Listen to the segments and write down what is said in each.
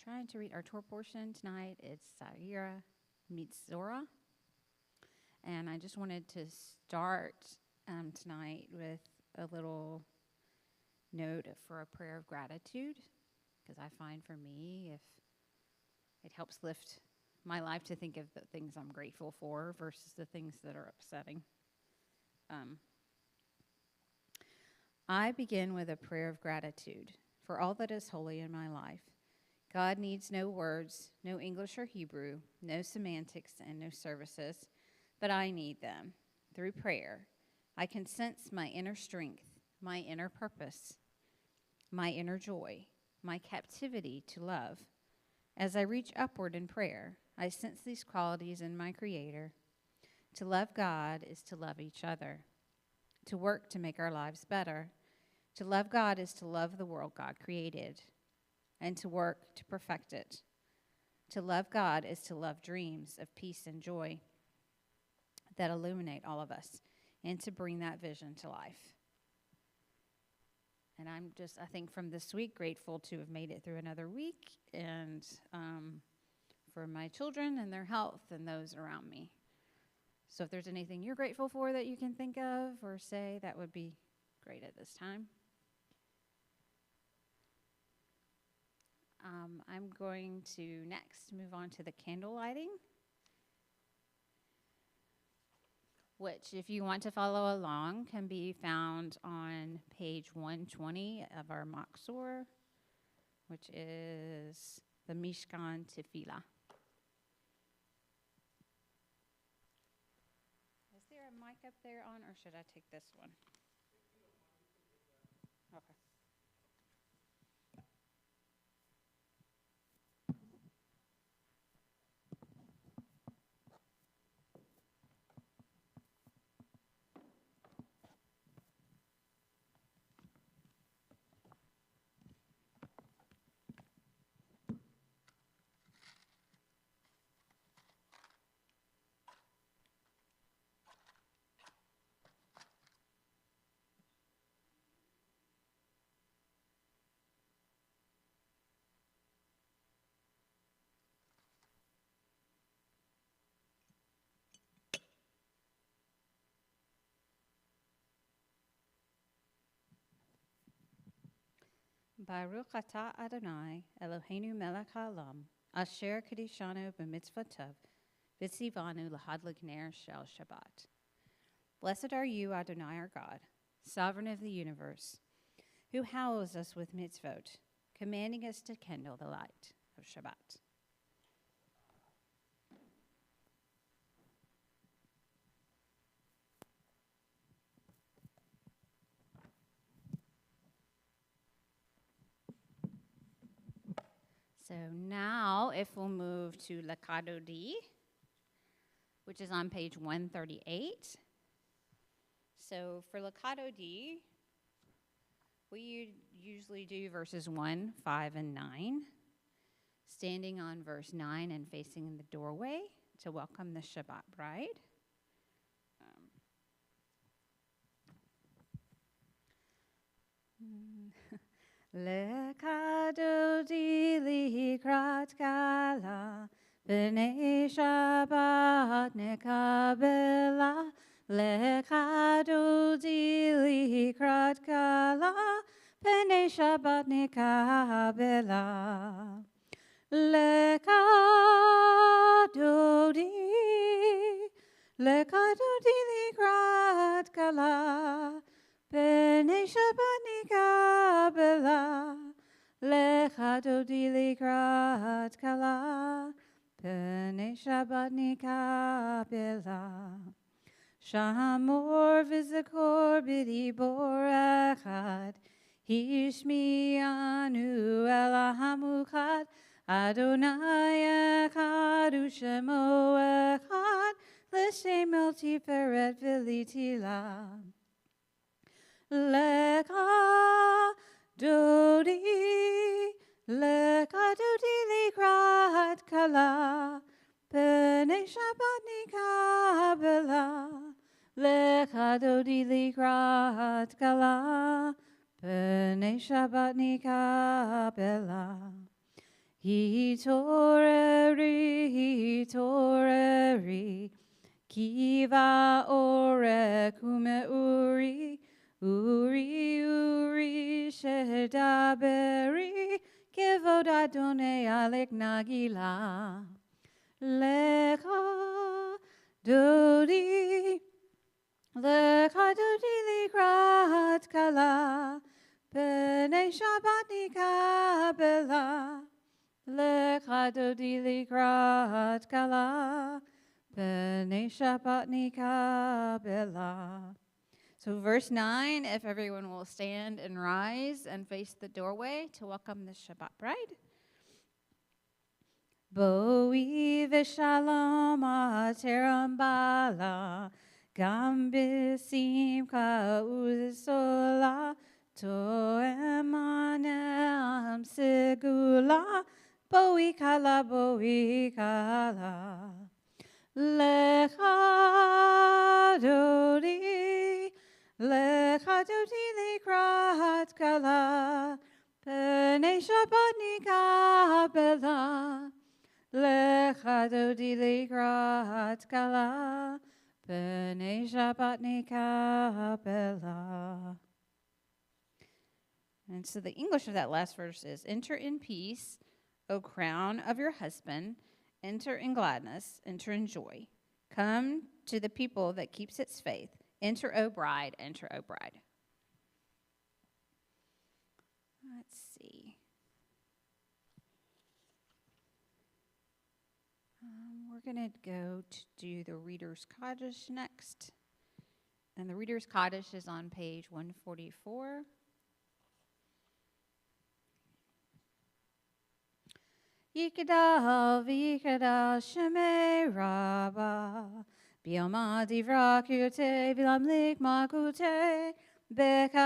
trying to read our Torah portion tonight. It's Saira meets Zora. And I just wanted to start tonight with a little note for a prayer of gratitude, because I find for me, if it helps lift my life to think of the things I'm grateful for versus the things that are upsetting. I begin with a prayer of gratitude for all that is holy in my life. God needs no words, no English or Hebrew, no semantics, and no services, but I need them. Through prayer, I can sense my inner strength, my inner purpose, my inner joy, my captivity to love. As I reach upward in prayer, I sense these qualities in my Creator. To love God is to love each other. To work to make our lives better. To love God is to love the world God created, and to work to perfect it. To love God is to love dreams of peace and joy that illuminate all of us, and to bring that vision to life. And I'm just, I think from this week, grateful to have made it through another week, and for my children and their health and those around me. So if there's anything you're grateful for that you can think of or say, that would be great at this time. I'm going to next move on to the candle lighting, which, if you want to follow along, can be found on page 120 of our Machzor, which is the Mishkan Tefillah. Is there a mic up there on, or should I take this one? Okay. Baruch atah Adonai, Eloheinu melech haolam, asher kadishanu b'mitzvotov, v'tzivanu l'hadlik ner shel Shabbat. Blessed are you, Adonai our God, sovereign of the universe, who hallows us with mitzvot, commanding us to kindle the light of Shabbat. So now, if we'll move to Lakadodi, which is on page 138. So for Lakadodi, we usually do verses 1, 5, and 9, standing on verse 9 and facing the doorway to welcome the Shabbat bride. Lekadodi likrat kala, b'nei Shabbat nekabela. Lekadodi likrat kala, b'nei Shabbat nekabela. Lekadodi likrat kala, b'nei Shabbat nekabela. Lekadodi likrat kala, b'nei Shabbat nekabela. Shamor v'zakor b'dibor echad, hishmi'anu el hamuchad, Adonai echad u'shemo echad, l'shem el tiferet v'litila. Lekadodi likrat kala, b'nei Shabbat nekabela. Lekadodi likrat kala, b'nei Shabbat nekabela. Hitoreri, kiva ore kume uri, uri shedaberi, kevoda done alek nagila. Lecha dodi likrat kala, pene Shabbat nikabela. Lecha dodi likrat kala, pene Shabbat nikabela. So verse 9, if everyone will stand and rise and face the doorway to welcome the Shabbat bride. Boi v'shalom ateram bala, gam b'sim ka'uzola, to'em anam segula, boi kala, lecha dodi likrat kala, p'nei Shabbat nikabela. Lecha dodi likrat kala, p'nei Shabbat nikabela. And so the English of that last verse is, enter in peace, O crown of your husband, enter in gladness, enter in joy. Come to the people that keeps its faith. Enter, O bride, enter, O bride. Let's see. We're going to go to do the Reader's Kaddish next. And the Reader's Kaddish is on page 144. Yikada v'yikada shemei rabba, bi'alma divra kirte v'lamlik makute, bekayechon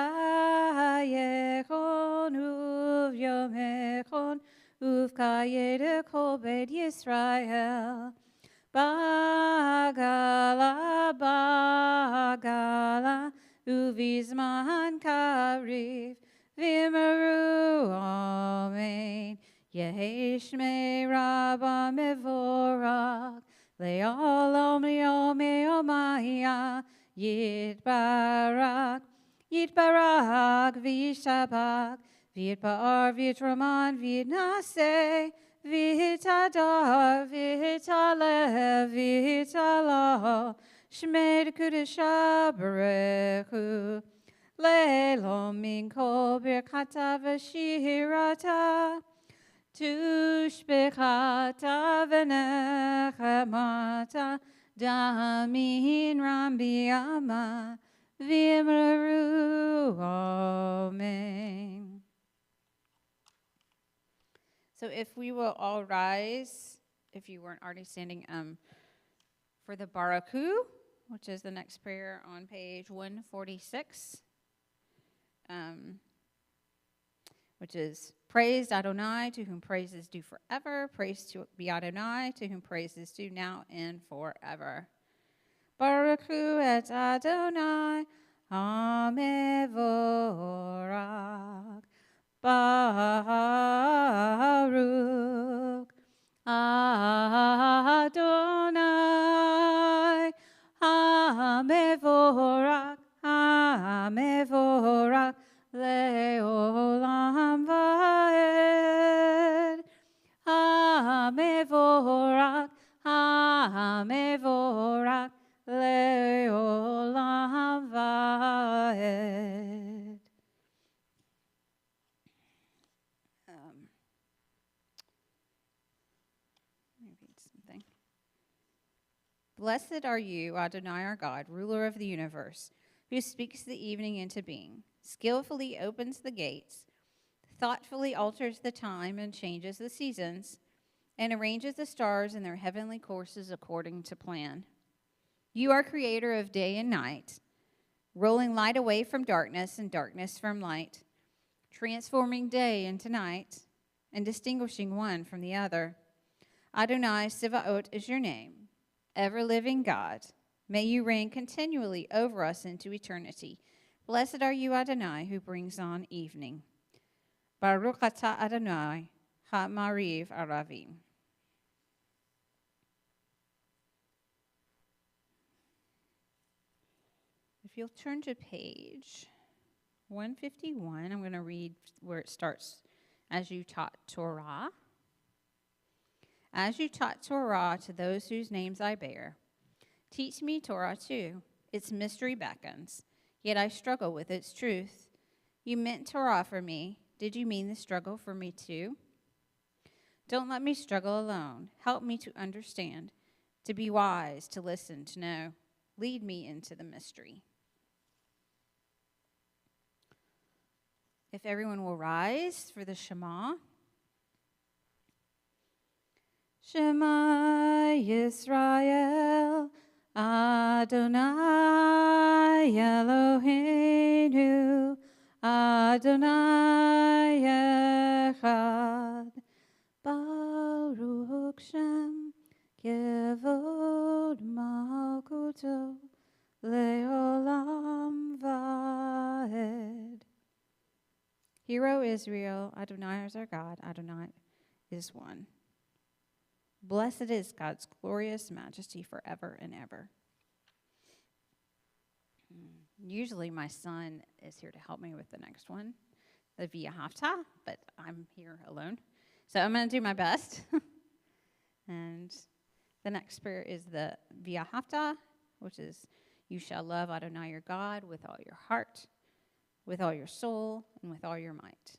uvyomechon, uvkayede kol beit Yisrael. Bagala, uvizman kariv, v'meru amen. Yeheshmei rabba mevorach, le'olam le'omaya, yitbarak v'yishabak, v'yitba'ar v'yitraman v'yitnaseh, v'yitadar v'yitalev v'yitalah, shmed kudesha barechu, le'lom min kol birkata v'shirata, Tushbechata v'nechemata, damin rambiyama, v'imru, amen. So if we will all rise, if you weren't already standing, for the Baraku, which is the next prayer on page 146, which is, praise Adonai, to whom praise is due forever. Praise to be Adonai, to whom praise is due now and forever. Baruch hu et Adonai, Hamevorach. Baruch Adonai, Hamevorach, Hamevorach, Le'olam va'ed. Hamevorach, Hamevorach, Le'olam va'ed. Let me read something. Blessed are you, Adonai our God, ruler of the universe, who speaks the evening into being, skillfully opens the gates, thoughtfully alters the time and changes the seasons, and arranges the stars in their heavenly courses according to plan. You are creator of day and night, rolling light away from darkness and darkness from light, transforming day into night, and distinguishing one from the other. Adonai Sivaot is your name, ever-living God. May you reign continually over us into eternity. Blessed are you, Adonai, who brings on evening. Baruch atah Adonai, ha'mariv aravim. If you'll turn to page 151, I'm going to read where it starts. As you taught Torah. As you taught Torah to those whose names I bear, teach me Torah too. Its mystery beckons, yet I struggle with its truth. You meant Torah for me. Did you mean the struggle for me too? Don't let me struggle alone. Help me to understand, to be wise, to listen, to know. Lead me into the mystery. If everyone will rise for the Shema. Shema Yisrael, Adonai Eloheinu, Adonai Echad, Baruch Shem, Kevod Malkuto, Leolam Vaed. Hear, O Israel, Adonai is our God, Adonai is one. Blessed is God's glorious majesty forever and ever. Usually my son is here to help me with the next one, the Via Hafta, but I'm here alone. So I'm going to do my best. And the next prayer is the Via Hafta, which is, you shall love Adonai your God with all your heart, with all your soul, and with all your might.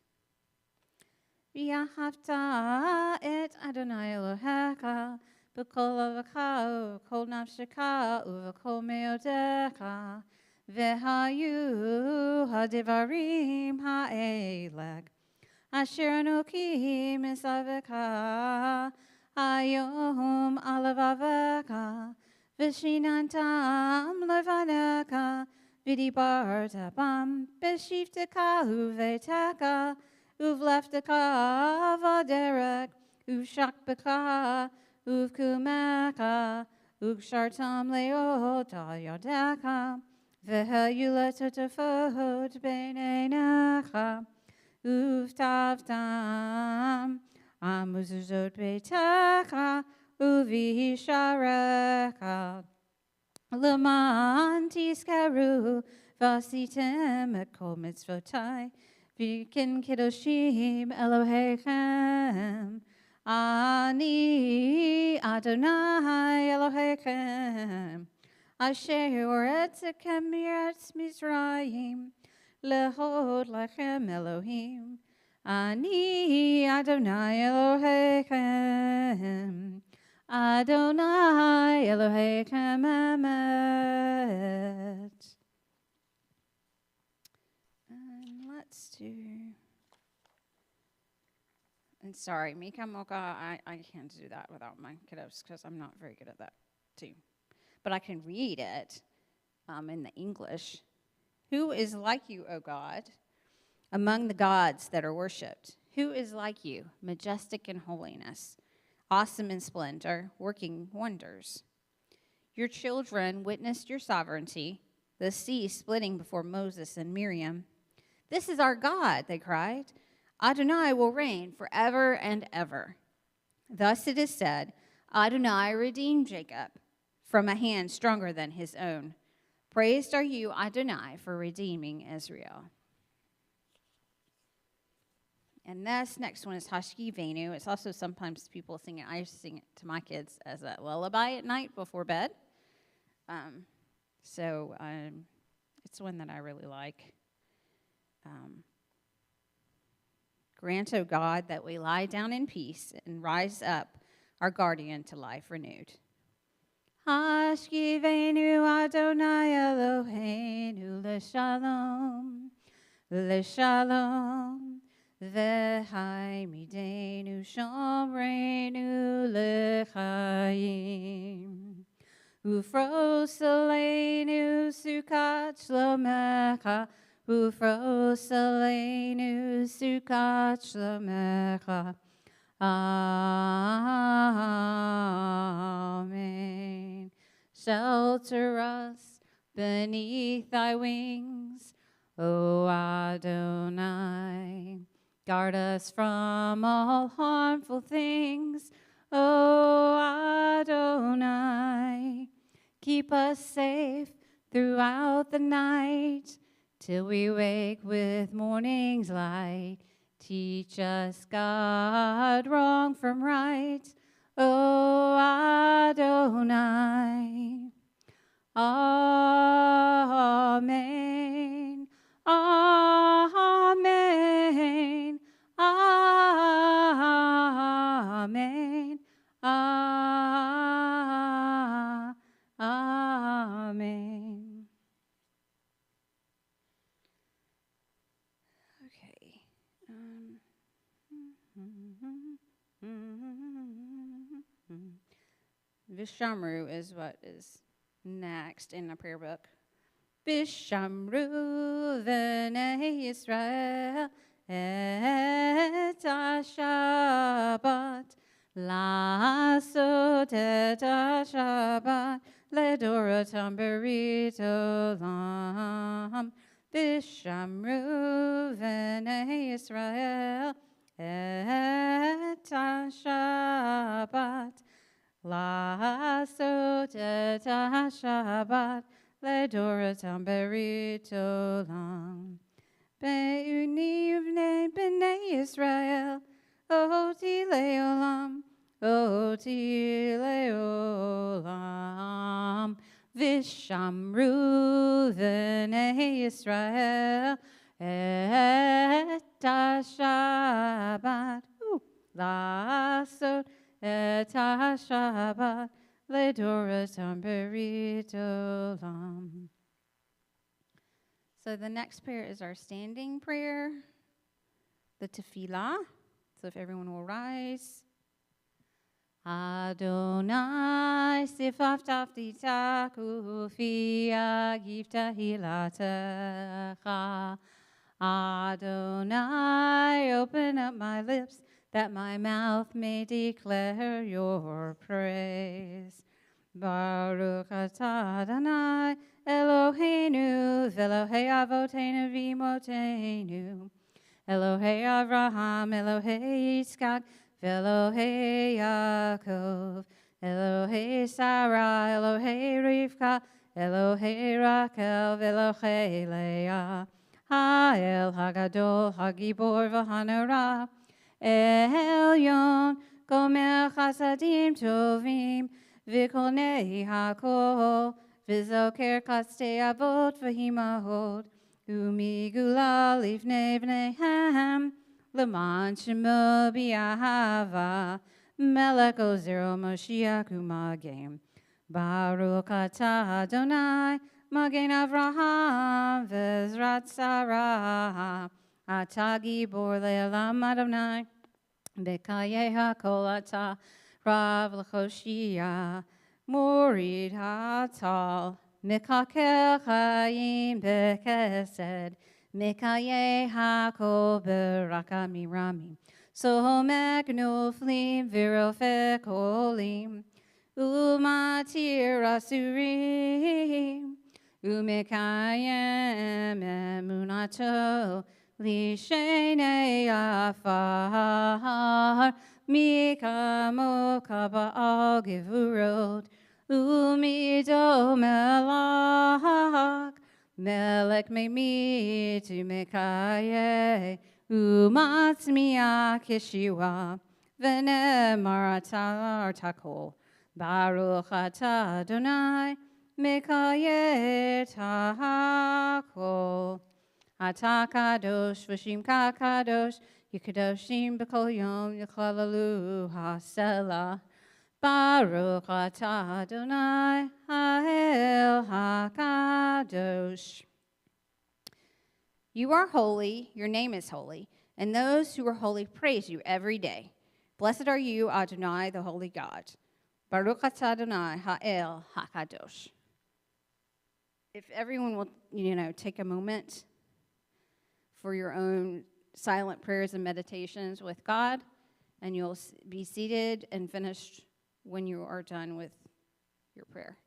V'ahavta et Adonai Elohecha b'kol avcha u'kol nafshecha u'v'kol meodecha v'hayu hadivarim ha'elek asher anoki misavecha hayom alavavecha v'shinantam levanecha v'dibarta bam b'shivtecha u'vetecha Uvlefteka vaderek, uvshakbeka, uvkumeka, uvshartam leota yodeka, vehayuletotafot beinenecha, uvtavtam, amuzuzot beitecha, uvishareka, leman tiskeru, vasitem et kol mitzvotai, V'ken kedoshim Elohechem, Ani Adonai Elohechem, Asher yoretzekem miretz Mizrayim, Lehod lachem Elohim, Ani Adonai Elohechem, Adonai Elohechem Emet. Let's do, and sorry, Mika Mocha, I can't do that without my kiddos because I'm not very good at that too. But I can read it in the English. Who is like you, O God, among the gods that are worshipped? Who is like you, majestic in holiness, awesome in splendor, working wonders? Your children witnessed your sovereignty, the sea splitting before Moses and Miriam. This is our God, they cried. Adonai will reign forever and ever. Thus it is said, Adonai redeemed Jacob from a hand stronger than his own. Praised are you, Adonai, for redeeming Israel. And this next one is Hashki Venu. It's also sometimes people sing it. I used to sing it to my kids as a lullaby at night before bed. It's one that I really like. Grant, O God, that we lie down in peace and rise up, our guardian to life renewed. Hashkivenu Adonai Eloheinu l'shalom, l'shalom, v'hai midenu shomreinu l'chaim. Ufros aleinu sukat shlomecha, Ufros aleinu sukat shlomecha. Amen. Shelter us beneath thy wings, O Adonai. Guard us from all harmful things, O Adonai. Keep us safe throughout the night, till we wake with morning's light. Teach us, God, wrong from right, O Adonai. Amen. Amen. Amen. Amen. Okay. Vishamru is what is next in the prayer book. Vishamru v'nei Yisrael et ha-Shabbat la'asot et ha-Shabbat ledorotam berit olam. Vishamru v'nei Yisrael et ha-Shabbat la'asot et ha-Shabbat ledorotam berit olam. Be'uni uvnei b'nei Yisrael oti le'olam, oti le'olam. Vishamru v'nei Yisrael et ha-Shabbat la'asot et ha-Shabbat ledorotam berit olam. So the next prayer is our standing prayer, the tefillah. So if everyone will rise. Adonai sifaftafti takufi agifta hilatecha. Adonai, open up my lips, that my mouth may declare your praise. Baruch atah Adonai, Eloheinu, v'Elohei avoteinu v'imotenu, Elohei Avraham, Elohei Yitzchak, v'Elohei Yaakov, Elohei Sarah, Elohei Rivka, Elohei Rakel, v'Elohei Leah, Ha'el Hagadol, Hagibor v'Hanara, Elyon, Gomer Chasadim Tovim, V'Kolnei HaKol, V'Zoker Kastei Avot V'Himahot, Umigula Livnei V'Neihem, L'man Shemo B'Ahava, Melech Ozero Moshiach Umagem, Baruch atah Adonai, Magen Avraham V'Ezrat Sarah, Atah Gibor Le'elam Adonai, B'Kayei HaKol atah Rav L'Choshia, Morid Hatal, Mekakel Chaim B'Chesed, Mekayei HaKol B'Raka Miramim, Somek Noflim V'Rofek Olim, Umatir Asurim, Umekayem Emunato, Lishenei Afar, Mikamo Kaba'al Gevurot, Umido Melach, Melech Memi to Mekaye, Umatzmiya Kishiwa, Venemaratar Takol, Baruch atah Adonai, Mekaye Takol. Atah kadosh v'shimka kadosh, Yikadoshim b'kol yom yichalalu ha'selah. Baruch atah Adonai ha'el ha'kadosh. You are holy, your name is holy, and those who are holy praise you every day. Blessed are you, Adonai, the holy God. Baruch atah Adonai ha'el ha'kadosh. If everyone will, take a moment for your own silent prayers and meditations with God, and you'll be seated and finished when you are done with your prayer.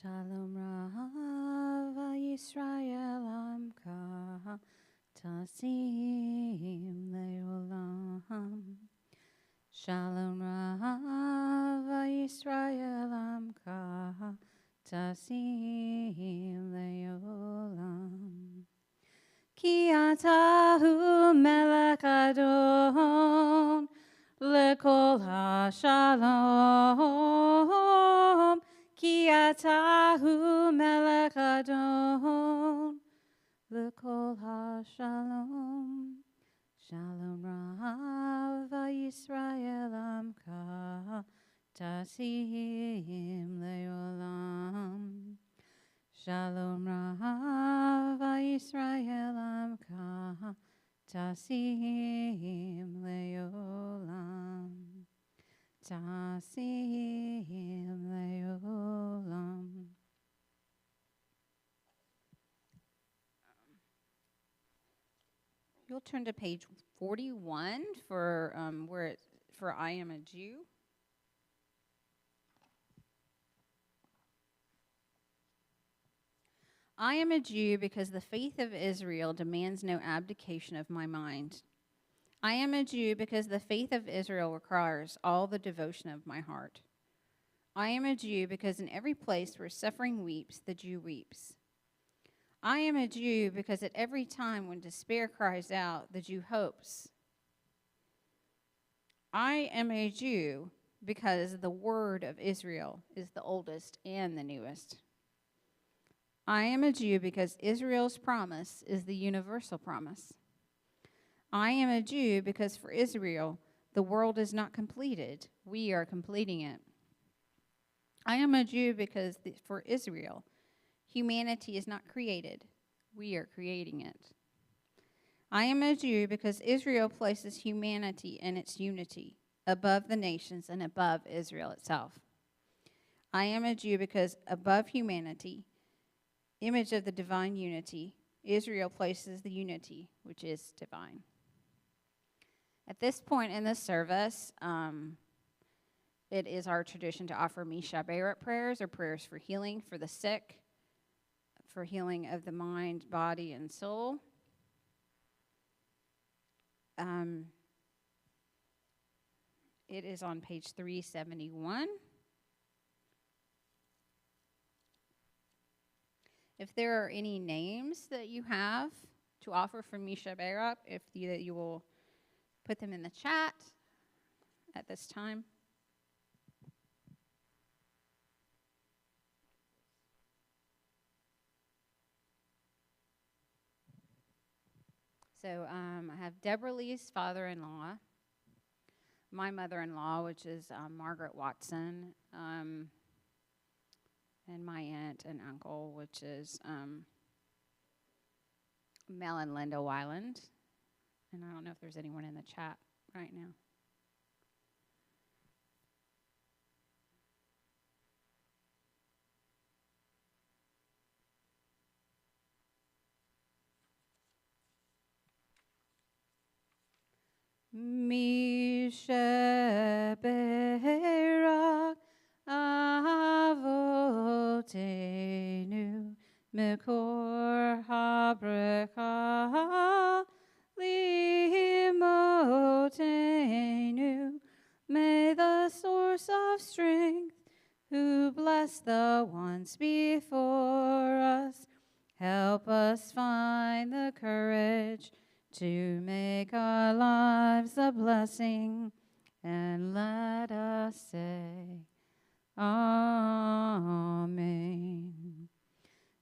Shalom Rav Yisrael Amka Tasim Leolam. Shalom Rav Yisrael Amka Tasim Leolam. Ki atahu melech adon lekol hashalom. Ki atahu melech adon lekol hashalom. Shalom Rav Yisrael Amka Tasim Leolam. Shalom Rav Yisrael Amka Tasim Leolam. Tasim Leolam. You'll turn to page 41 for for I Am a Jew. I am a Jew because the faith of Israel demands no abdication of my mind. I am a Jew because the faith of Israel requires all the devotion of my heart. I am a Jew because in every place where suffering weeps, the Jew weeps. I am a Jew because at every time when despair cries out, the Jew hopes. I am a Jew because the word of Israel is the oldest and the newest. I am a Jew because Israel's promise is the universal promise. I am a Jew because for Israel, the world is not completed. We are completing it. I am a Jew because for Israel, humanity is not created. We are creating it. I am a Jew because Israel places humanity and its unity above the nations and above Israel itself. I am a Jew because above humanity, image of the divine unity, Israel places the unity, which is divine. At this point in the service, it is our tradition to offer Misha Beret prayers, or prayers for healing for the sick, for healing of the mind, body, and soul. It is on page 371. If there are any names that you have to offer for Misha Beret, if you will put them in the chat at this time. So I have Deborah Lee's father-in-law, my mother-in-law, which is Margaret Watson, and my aunt and uncle, which is Mel and Linda Weiland. And I don't know if there's anyone in the chat right now. Misha Berak Avotenu Mekor Habrecha Limotenu. May the source of strength, who blessed the ones before us, help us find the courage to make our lives a blessing, and let us say, Amen.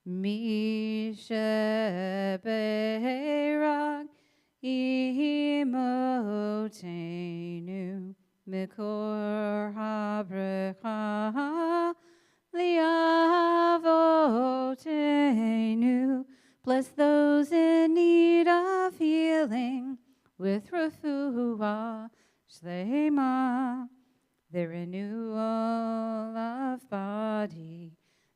Misha Berak Imotenu Mikor Habrecha Liavotenu. Bless those in need of healing with refuah shlema, the renewal of body,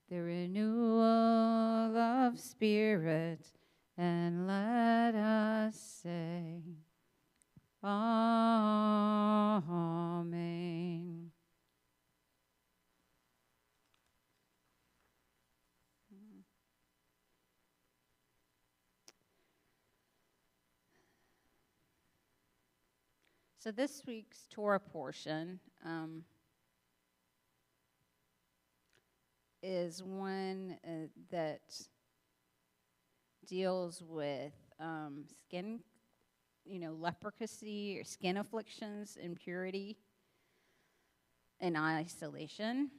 the renewal of spirit, and let us say, Amen. So this week's Torah portion is one that deals with skin, leprosy or skin afflictions, impurity, and isolation.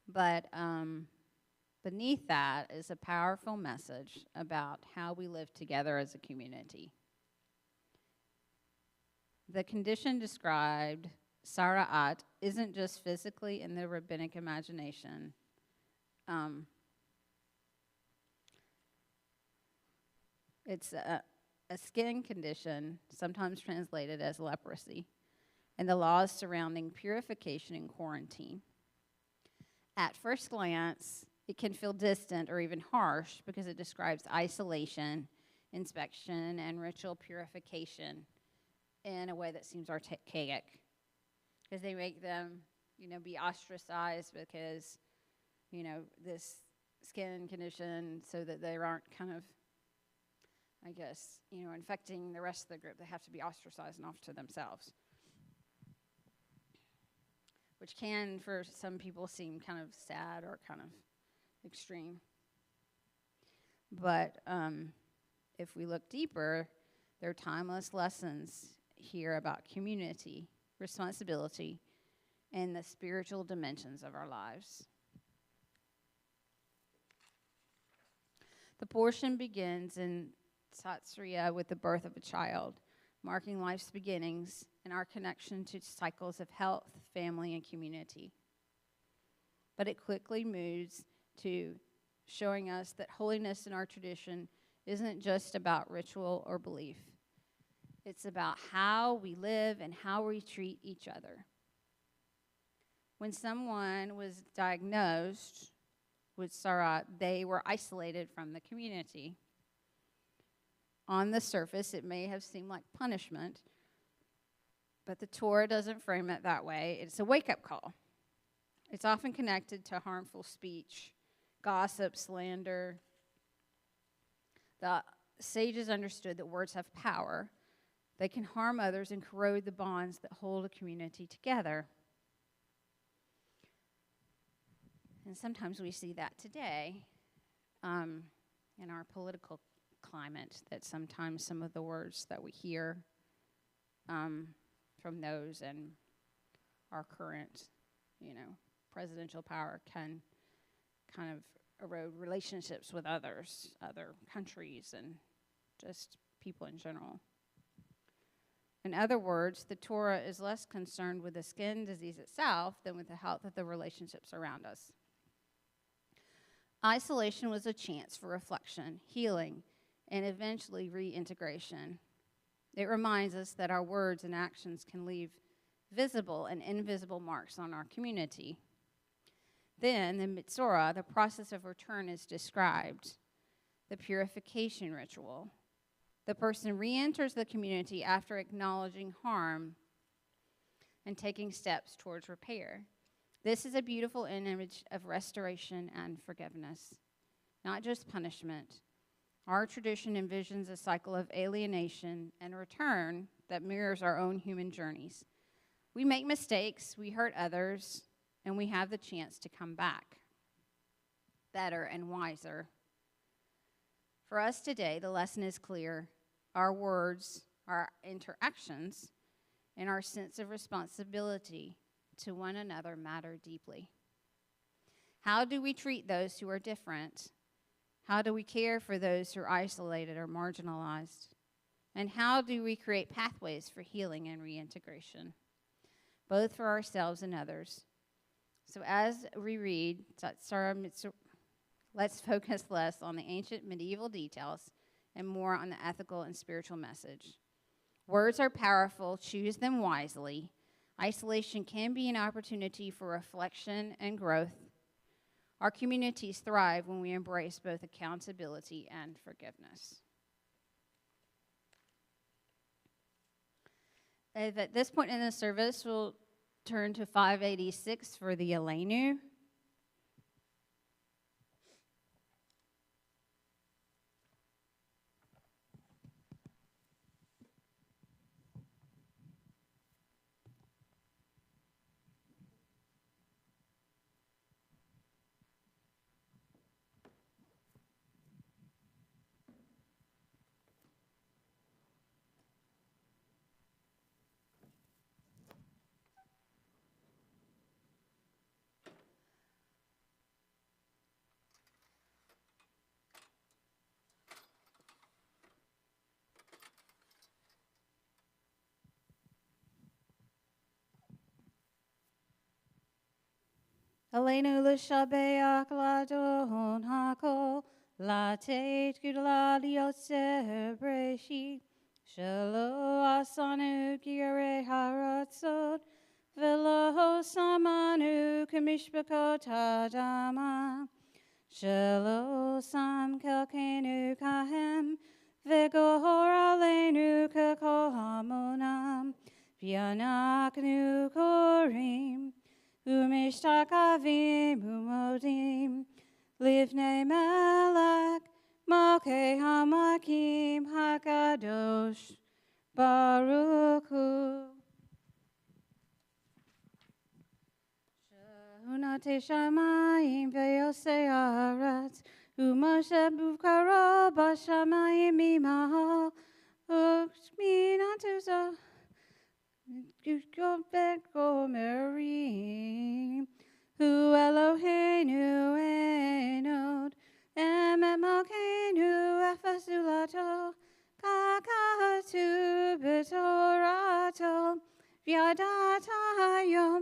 But beneath that is a powerful message about how we live together as a community. The condition described, sara'at, isn't just physically in the rabbinic imagination. It's a skin condition, sometimes translated as leprosy, and the laws surrounding purification and quarantine. At first glance, it can feel distant or even harsh because it describes isolation, inspection, and ritual purification in a way that seems archaic. Because they make them, be ostracized because, this skin condition, so that they aren't kind of, infecting the rest of the group. They have to be ostracized and off to themselves. Which can, for some people, seem kind of sad or kind of extreme. But if we look deeper, there are timeless lessons here about community, responsibility, and the spiritual dimensions of our lives. The portion begins in Tzatzriah with the birth of a child, marking life's beginnings and our connection to cycles of health, family, and community. But it quickly moves to showing us that holiness in our tradition isn't just about ritual or belief. It's about how we live and how we treat each other. When someone was diagnosed with Sarah, they were isolated from the community. On the surface, it may have seemed like punishment, but the Torah doesn't frame it that way. It's a wake-up call. It's often connected to harmful speech, gossip, slander. The sages understood that words have power. They can harm others and corrode the bonds that hold a community together. And sometimes we see that today in our political climate, that sometimes some of the words that we hear from those in our current, presidential power can kind of erode relationships with others, other countries, and just people in general. In other words, the Torah is less concerned with the skin disease itself than with the health of the relationships around us. Isolation was a chance for reflection, healing, and eventually reintegration. It reminds us that our words and actions can leave visible and invisible marks on our community. Then, in Mitzorah, the process of return is described, the purification ritual. The person re-enters the community after acknowledging harm and taking steps towards repair. This is a beautiful image of restoration and forgiveness, not just punishment. Our tradition envisions a cycle of alienation and return that mirrors our own human journeys. We make mistakes, we hurt others, and we have the chance to come back better and wiser. For us today, the lesson is clear. Our words, our interactions, and our sense of responsibility to one another matter deeply. How do we treat those who are different? How do we care for those who are isolated or marginalized? And how do we create pathways for healing and reintegration, both for ourselves and others? So as we read, let's focus less on the ancient medieval details and more on the ethical and spiritual message. Words are powerful. Choose them wisely. Isolation can be an opportunity for reflection and growth. Our communities thrive when we embrace both accountability and forgiveness. At this point in the service, we'll turn to 586 for the Aleinu. Aleinu l'shabeach l'adon hakol, latet gudla liotzer breshi, shelo asanu gire haratzot, velo samanu kamishbakot hadama, shelo sam kelkenu kahem, v'gohor aleinu kakol hamonam, v'yanaknu korim, Umishtakavim umodim, livnei melech, malkei hamakim hakadosh, Baruch Hu. Shehunate shamayim ve'yosei haaretz, u'Moshe bukaro b'shamayim imaho, u'shminatu zo. Merim, Hu Eloheinu enod, Emet Malkeinu efasulato, Kakatu betorato, V'yadatayom,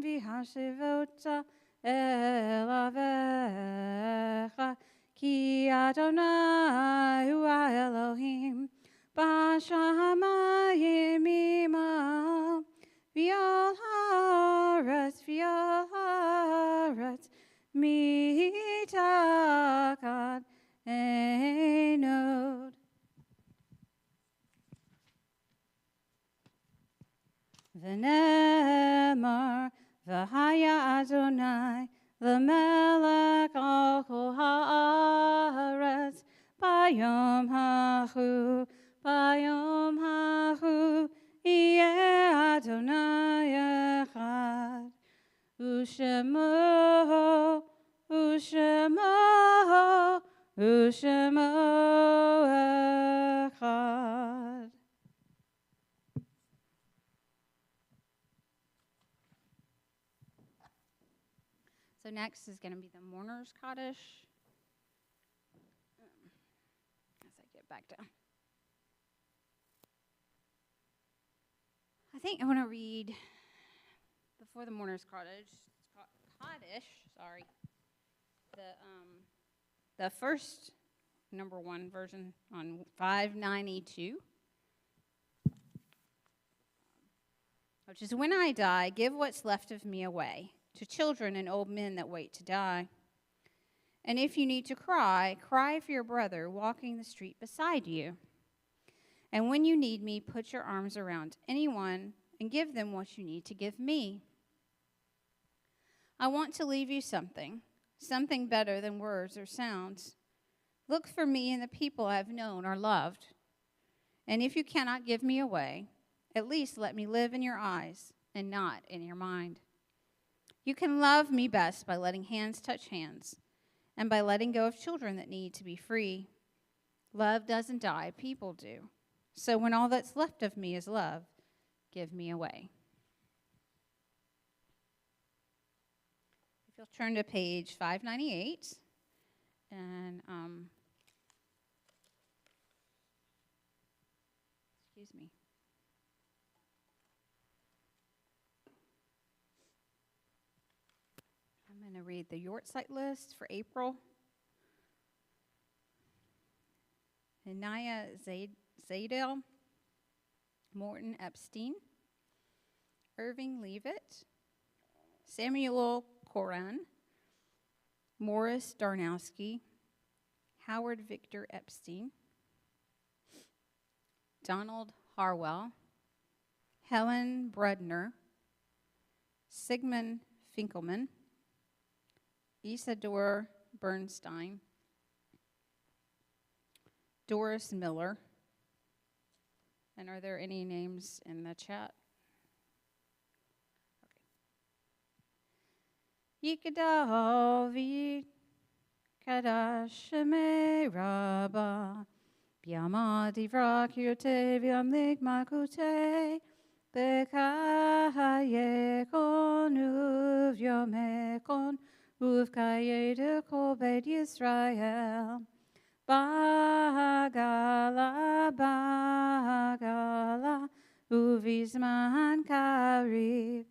v'hashivota el avecha, Ki Adonai hu Elohim, Bashamayim imam, v'yal haaretz, mitakad enod. V'nemar, v'haya Adonai, v'melech al kol haaretz, bayom hachu, Bayom hachu yeh Adonai echad, u'shemo echad. So next is going to be the mourner's Kaddish. As I get back down. I think I want to read before the mourner's Kaddish. The first number 1 version on 592, which is, when I die, give what's left of me away to children and old men that wait to die. And if you need to cry, cry for your brother walking the street beside you. And when you need me, put your arms around anyone and give them what you need to give me. I want to leave you something better than words or sounds. Look for me in the people I have known or loved. And if you cannot give me away, at least let me live in your eyes and not in your mind. You can love me best by letting hands touch hands and by letting go of children that need to be free. Love doesn't die, people do. So when all that's left of me is love, give me away. If you'll turn to page 598, and excuse me. I'm going to read the Yortzeit list for April. Anaya Zadel, Morton Epstein, Irving Leavitt, Samuel Koran, Morris Darnowski, Howard Victor Epstein, Donald Harwell, Helen Brudner, Sigmund Finkelman, Isadore Bernstein, Doris Miller. And are there any names in the chat? Yikadavi Kadasheme Rabba Biama Divra Kirte Viamlik Makute Bekaye Konu Vyomekon Uvkaye de Kobed Yisrael Bagala Uvizman Karib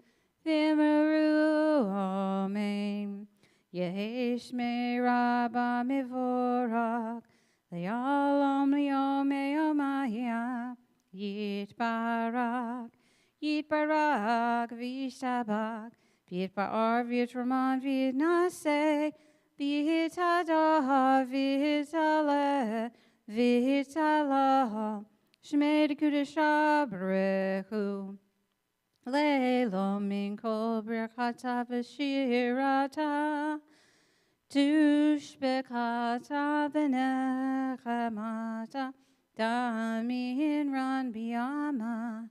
v'imru, amen. Yehi shmei rabba mivorak, le'olam li'om e'omaya, yitbarak, yitbarak, v'yishtabak, v'yitbar, v'yitraman, v'yitnaseh, v'yitadar, v'yitaleh, v'yitalah, shmei d'kudesh brechu. Leilo min kol birchata v'shirata, tushbekata v'nechemata, damin ran biyama,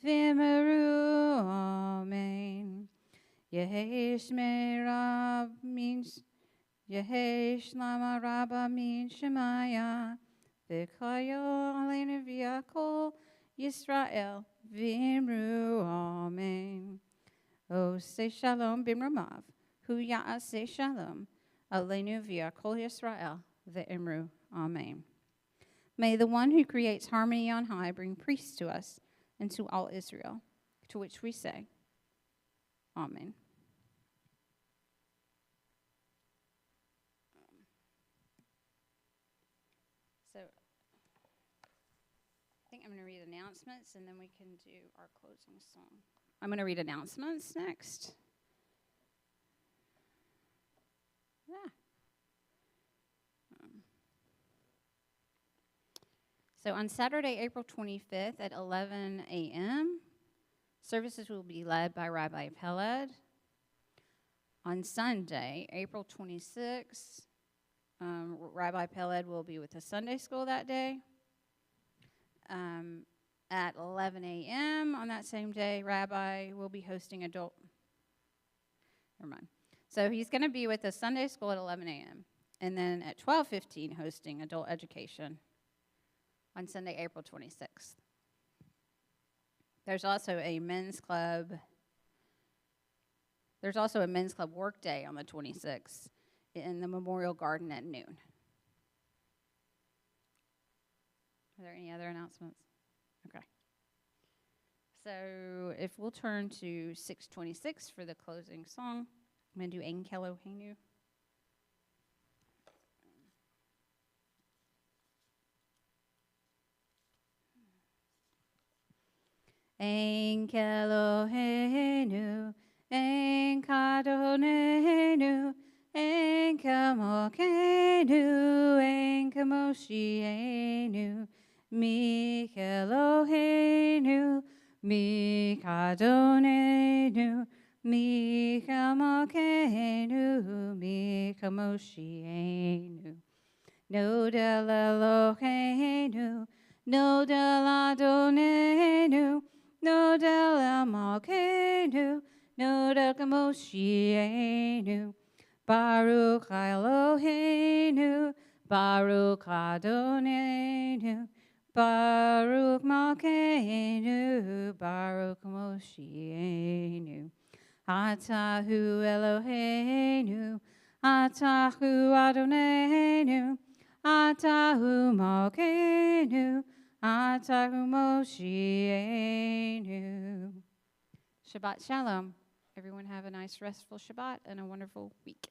v'meru, amen. Yehesh merab min, yehesh lama rabba min shemaya, v'kayo aleinu v'yakol Yisrael, v'imru, amen. O say shalom b'imramav, hu ya'aseh shalom, aleinu v'yakol Yisrael, v'imru, amen. May the one who creates harmony on high bring peace to us and to all Israel, to which we say, amen. So, I think I'm going to read announcements, and then we can do our closing song. I'm going to read announcements next. Yeah. So on Saturday, April 25th at 11 a.m., services will be led by Rabbi Peled. On Sunday, April 26th, Rabbi Peled will be with the Sunday school that day. At 11 a.m. on that same day, Rabbi will be hosting adult. Never mind. So he's going to be with the Sunday school at 11 a.m. and then at 12:15 hosting adult education on Sunday, April 26th. There's also a men's club. There's also a men's club work day on the 26th in the Memorial Garden at noon. Are there any other announcements? Okay. So if we'll turn to 626 for the closing song, I'm going to do Ein Keloheinu. Ein Keloheinu, Ein Kadonenu, Ein Kamokeinu, Ein Kamoshienu, Mi Keloheinu, Mi Kadonenu, Mi Kamokeinu, Mi Kamoshienu. Nodel Eloheinu, Nodel Adonenu, Nodel Malkeinu, Nodel Kamoshienu, Baruch Eloheinu, Baruch Adonenu, Baruch Malkeinu, Baruch Moshienu. Atahu Eloheinu, Atahu Adonenu, Atahu Malkeinu, Atahu Moshienu. Shabbat Shalom. Everyone have a nice restful Shabbat and a wonderful week.